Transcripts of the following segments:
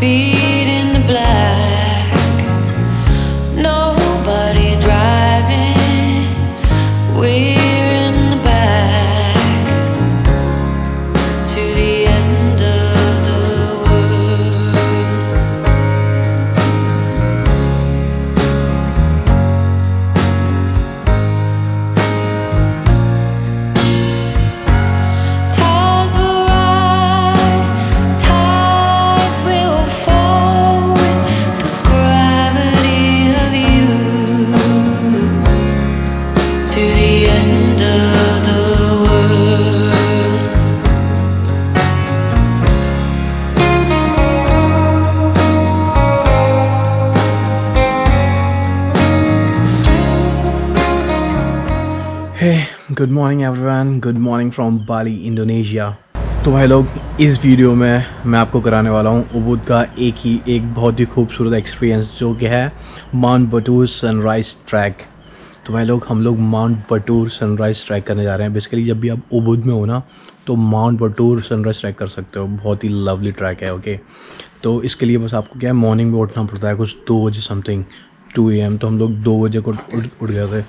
beat in the black. Nobody driving. We're in the back to the end of the world. Tides will rise, tides will fall with the gravity of you to the end of the world. Hey, good morning everyone. Good morning from Bali, Indonesia. तो भाई लोग, इस video में मैं आपको कराने वाला हूँ उबुद का एक बहुत ही खूबसूरत एक्सपीरियंस जो कि है माउंट बटूर सनराइज़ ट्रैक। तो भाई लोग, हम लोग माउंट बटूर सनराइज़ ट्रैक करने जा रहे हैं। बेसिकली जब भी आप उबुद में हो ना, तो माउंट बटूर सनराइज़ ट्रैक कर सकते हो। बहुत ही लवली ट्रैक है। ओके, तो इसके लिए बस आपको क्या है, मॉर्निंग में उठना पड़ता है कुछ 2 बजे समथिंग, 2 AM। तो हम लोग 2 बजे को उठ गए थे।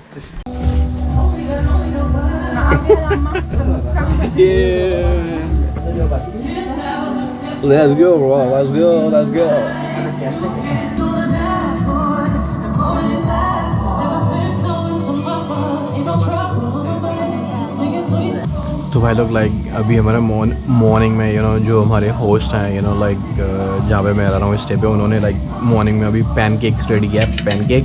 Let's go, bro. Let's go. Let's go. तो भाई लोग, लाइक अभी हमारे मॉर्निंग में जो हमारे होस्ट हैं लाइक जहाँ पे मैं रह रहा हूँ स्टे पे, उन्होंने लाइक मॉर्निंग में अभी पैनकेक्स रेडी किया है, पैनकेक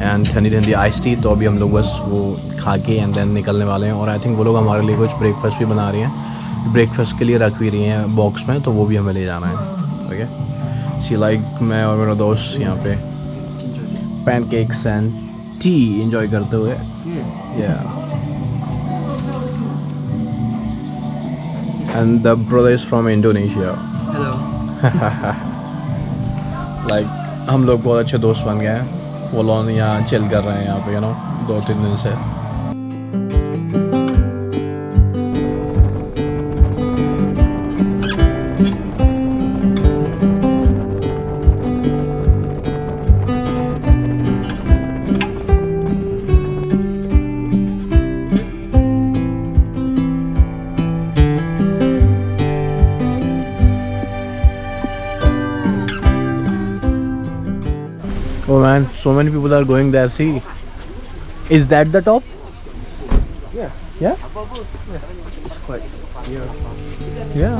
एंड ठंडी ठंडी आइस टी। तो अभी हम लोग बस वो खा के एंड देन निकलने वाले हैं। और आई थिंक वो लोग हमारे लिए कुछ ब्रेकफास्ट भी बना रही हैं, ब्रेकफास्ट के लिए रख भी रही हैं बॉक्स में, तो वो भी हमें ले जाना है। ओके, सी लाइक मैं और मेरा दोस्त यहाँ पे पैनकेक्स एंड टी एंजॉय करते हुए। And the brother is from Indonesia. Hello. Like हम लोग बहुत अच्छे दोस्त बन गए हैं। वो लोग यहाँ चिल कर रहे हैं यहाँ पे 2-3 दिन से। Oh man, so many people are going there. See, is that the top? Yeah. Yeah? It's quite near. Yeah.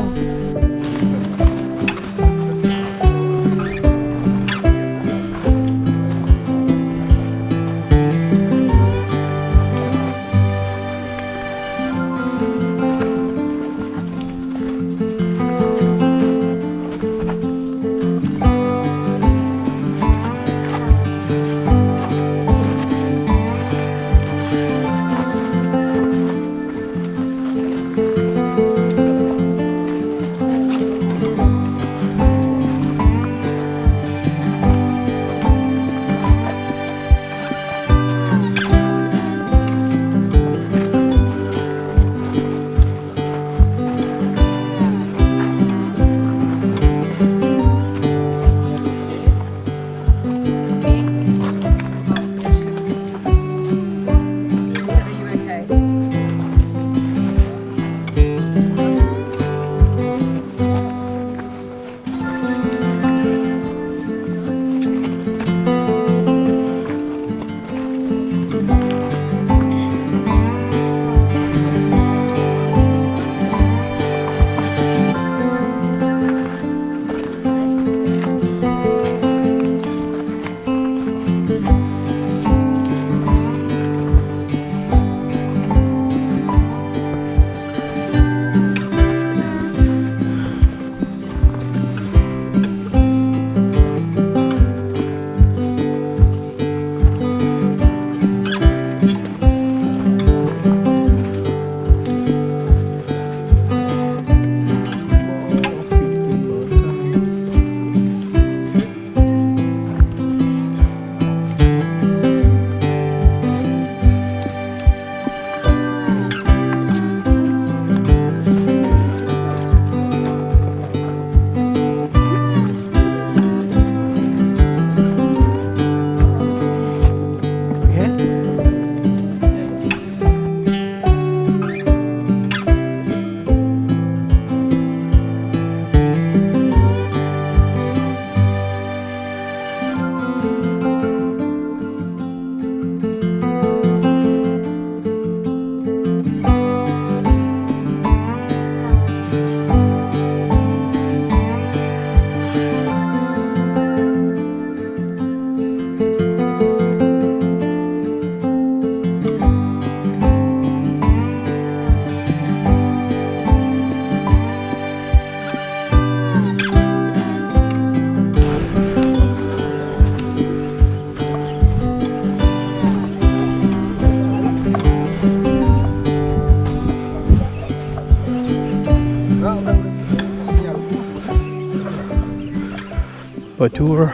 Batur.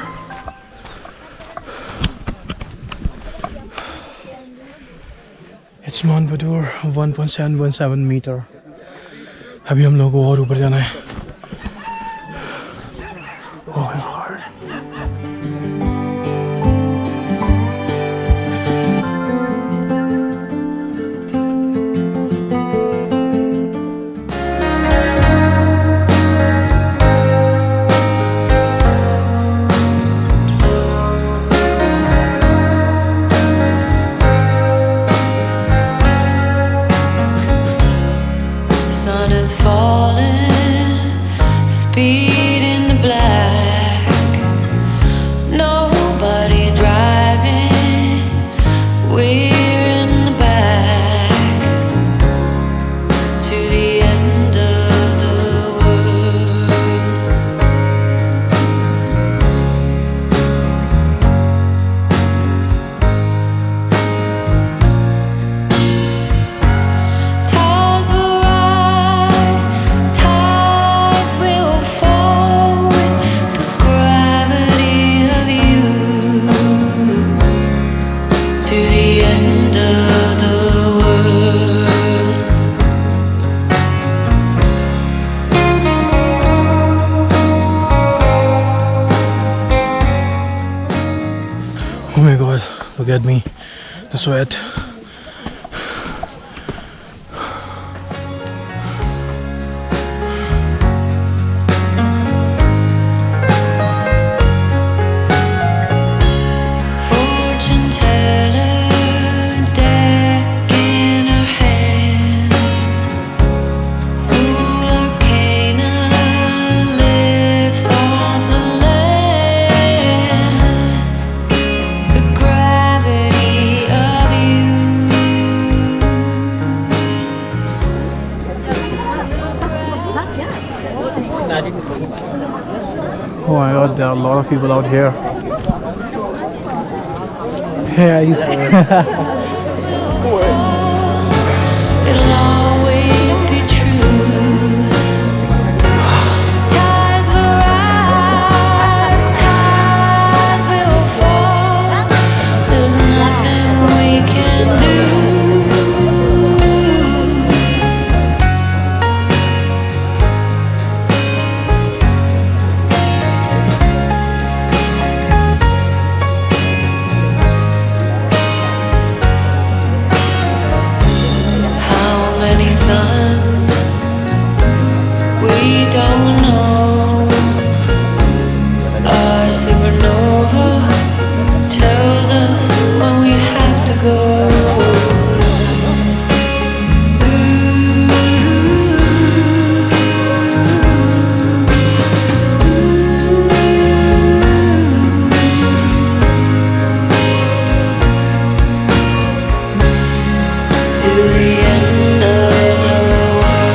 It's Mount Batur, 1.717 metre. अभी हम लोगों को और ऊपर जाना है. Oh my God. Sun is falling, speed in the black. Nobody driving, we're in the back to the end of the world. Tides will rise, tides will fall with the gravity of you to the end of the world. Oh my God, look at me, the sweat. Fortune teller, deck in her hand. Volcano lives on the land. The gravity of you. Oh my God, there are a lot of people out here. Hey guys. It'll always be true. Tides will rise, tides will fall. There's nothing we can do. How many suns we don't know. Our supernova tells us when we have to go. To the end of the world.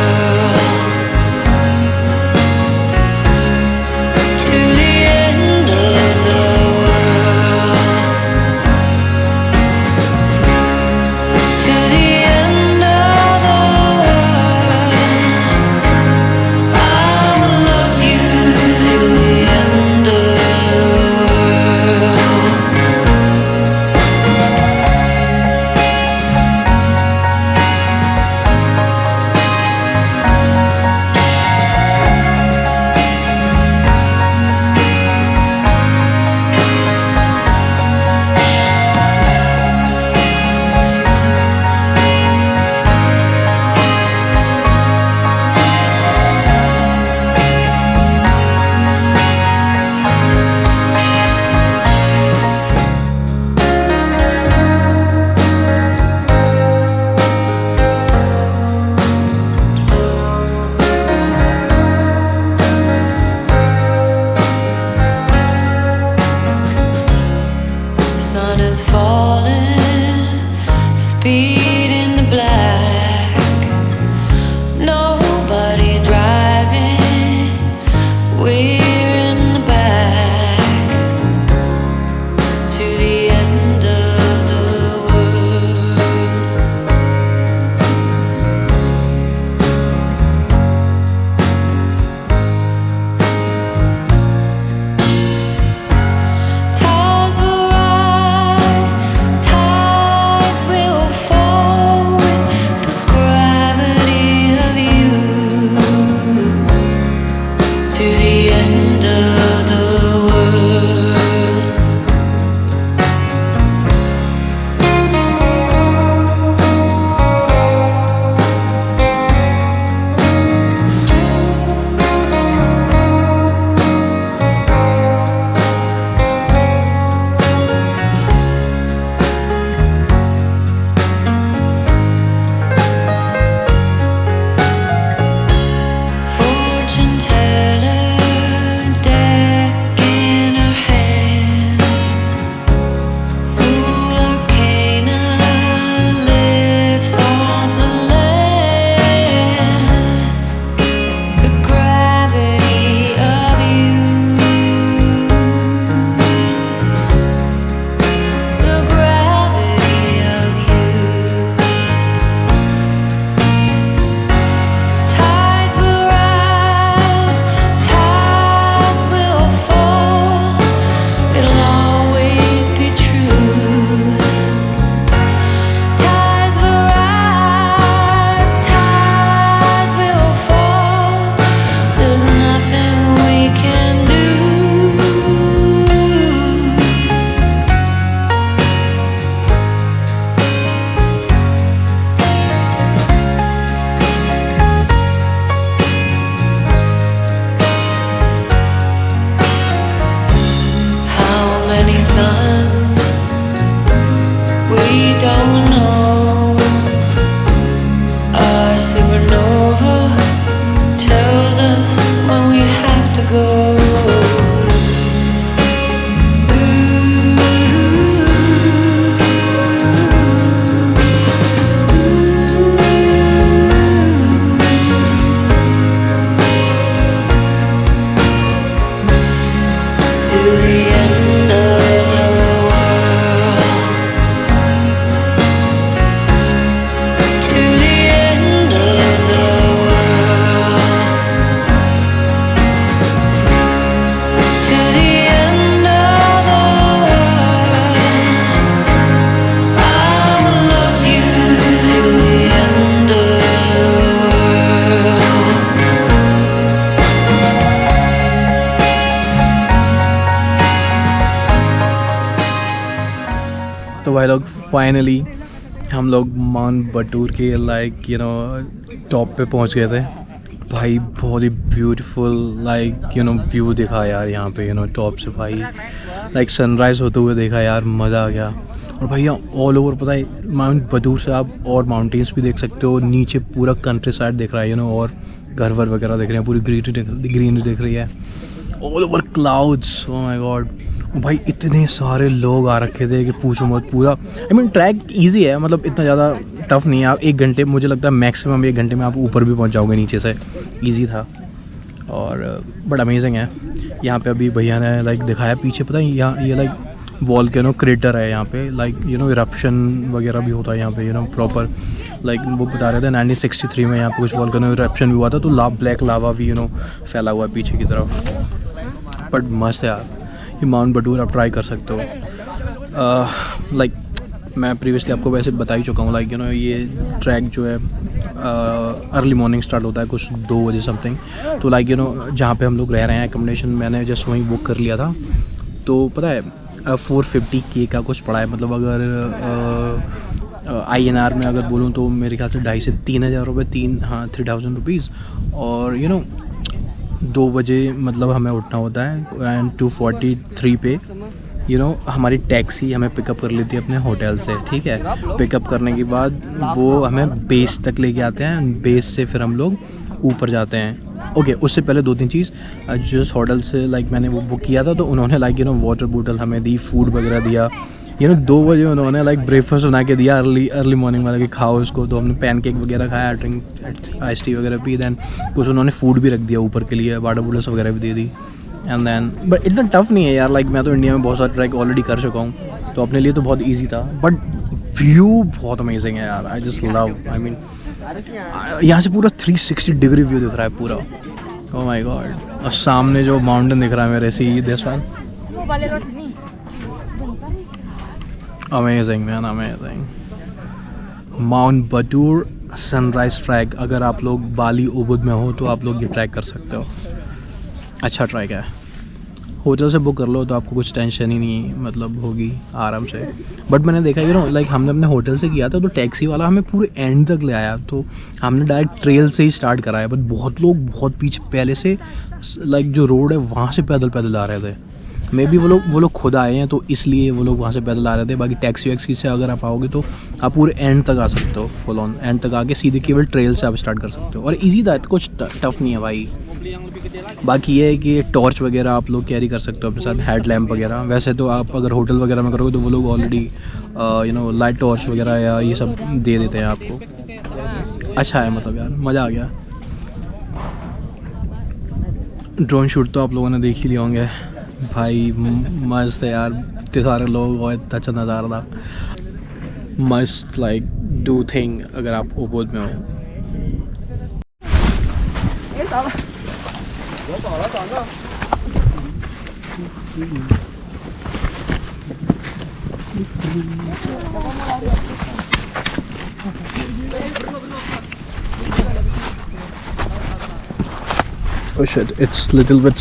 भाई लोग finally हम लोग mount Batur के like you know top पे पहुंच गए थे भाई। बहुत ही beautiful like you know view दिखा यार यहाँ पे, यू नो टॉप से भाई लाइक सनराइज़ होते हुए देखा यार, मज़ा आ गया। और भाई यहाँ ऑल ओवर पता है माउंट बटूर से आप और माउंटेन्स भी देख सकते हो, नीचे पूरा कंट्री साइड दिख रहा है यू नो, और घर वर वगैरह दिख रहे हैं, पूरी ग्रीनरी दिख रही है, all over clouds. Oh my God भाई इतने सारे लोग आ रखे थे कि पूछो मत। पूरा आई मीन ट्रैक इजी है, मतलब इतना ज़्यादा टफ नहीं है। आप 1 घंटे, मुझे लगता है मैक्सिमम 1 घंटे में आप ऊपर भी पहुंच जाओगे नीचे से, इजी था और बड़ा अमेजिंग है। यहाँ पे अभी भैया ने लाइक दिखाया पीछे, पता है यहाँ ये लाइक वॉल्केनो क्रेटर है यहाँ पे, लाइक यू नो इरप्शन वगैरह भी होता है यहाँ पे यू नो प्रॉपर। लाइक वो बता रहे थे 1963 में यहाँ पे कुछ वॉल्केनो इरप्शन भी हुआ था, तो ब्लैक लावा भी यू नो फैला हुआ है पीछे की तरफ। बट मस्त है यार ये माउंट बटूर, आप ट्राई कर सकते हो। लाइक मैं प्रीवियसली आपको वैसे बता ही चुका हूँ, लाइक यू नो ये ट्रैक जो है अर्ली मॉर्निंग स्टार्ट होता है कुछ 2 बजे समथिंग। तो लाइक यू नो जहाँ पे हम लोग रह रहे हैं एकोमोडेशन मैंने जस्ट वहीं बुक कर लिया था, तो पता है 450K का कुछ पड़ा है। मतलब अगर INR में अगर बोलूँ तो मेरे ख्याल से 2,500 से 3,000 रुपये, 3,000 रुपीज़। और यू नो 2 बजे मतलब हमें उठना होता है एंड 2:43 पे यू नो हमारी टैक्सी हमें पिकअप कर लेती है अपने होटल से, ठीक है। पिकअप करने के बाद वो हमें बेस तक लेके आते हैं, बेस से फिर हम लोग ऊपर जाते हैं। ओके उससे पहले 2-3 चीज़, जिस होटल से लाइक मैंने वो बुक किया था तो उन्होंने लाइक यू नो वाटर बोतल हमें दी, फूड वगैरह दिया, यू नो 2 बजे उन्होंने लाइक ब्रेकफास्ट बना के दिया अर्ली मॉर्निंग वाला कि खाओ इसको। तो हमने पैनकेक वगैरह खाया, ड्रिंक आइस टी वगैरह पी, दैन कुछ उन्होंने फूड भी रख दिया ऊपर के लिए, वाटर बोटल्स वगैरह भी दे दी। एंड दैन बट इतना टफ नहीं है यार, लाइक मैं तो इंडिया में बहुत सारा ट्रैक ऑलरेडी कर चुका हूँ, तो अपने लिए तो बहुत ईजी था। बट व्यू बहुत अमेजिंग है यार, I just love, I mean यहाँ से पूरा 360 डिग्री व्यू दिख रहा है पूरा। ओह माय गॉड, और सामने जो माउंटेन दिख रहा है मेरे see this one, amazing man, amazing. Mount Batur sunrise track, अगर आप लोग बाली उबुद में हो तो आप लोग ये ट्रैक कर सकते हो, अच्छा ट्रैक है। होटल से बुक कर लो तो आपको कुछ टेंशन ही नहीं मतलब होगी आराम से। बट मैंने देखा यू नो लाइक हमने अपने होटल से किया था तो टैक्सी वाला हमें पूरे एंड तक ले आया, तो हमने डायरेक्ट ट्रेल से ही स्टार्ट कराया। बट बहुत लोग बहुत पीछे पहले से लाइक जो रोड है वहाँ से पैदल आ रहे थे, मे बी वो लोग खुद आए हैं तो इसलिए वो लोग वहाँ से पैदल आ रहे थे। बाकी टैक्सी वैक्सी से अगर आप आओगे तो आप पूरे एंड तक आ सकते हो, फुल ऑन एंड तक आके सीधे केवल ट्रेल से आप स्टार्ट कर सकते हो, और ईजी था, कुछ टफ नहीं है भाई। बाकी ये है कि टॉर्च वगैरह आप लोग कैरी कर सकते हो अपने साथ, हेड लैम्प वगैरह। वैसे तो आप अगर होटल वगैरह में करोगे तो वो लोग already you know light torch वगैरह या ये सब दे देते हैं आपको। अच्छा है मतलब यार, मज़ा आ गया। ड्रोन शूट तो आप लोगों ने देख ही लिए होंगे भाई, मस्त है यार, इतने सारे लोग और इतना अच्छा नज़ारा था, मस्ट लाइक डू थिंग अगर आप उबुद में हो। Oh shit, it's little bit